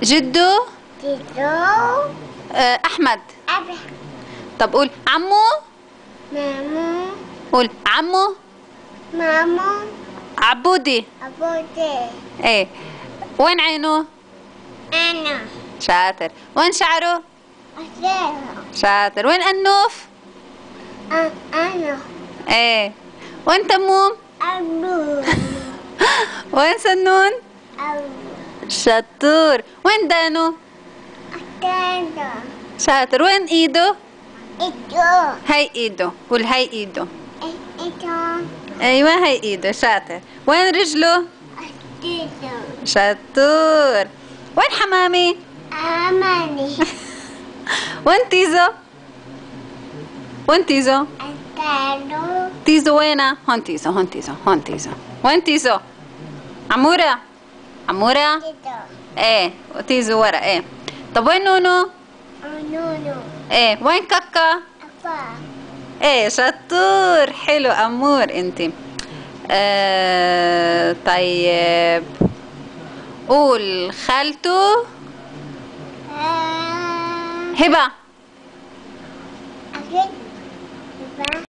جدو. جدو. أحمد. أبي. طب قول عمو. مامو. قول عمو. مامو. عبودي. أبوتي. ايه. وين عينه؟ أنا. شاطر. وين شعره؟ أسيرو. شاطر. وين أنوف؟ أنا. ايه. وين تموم؟ أبو. وين سنون؟ أبو. شطور. وين دانو؟ أكادو. شاطر. وين ايده؟ إيدو. هاي ايده. قول هاي ايده. إيدو. ايوه هاي ايده. شاطر. وين رجله؟ أسيرو. شطور. وين حمامي؟ أماني. وين تيزو؟ وين تيزو؟ أكادو. تيزو وينها؟ هون تيزو، هون تيزو، هون تيزو. وين تيزو؟ عمورة. عمورة؟ جدو. ايه. وتيزو ورا. ايه. طب وين نونو؟ نونو. ايه. وين كاكا؟ أبا. ايه شطور. حلو امور انتي. طيب قول خالته. هبة. أكيد.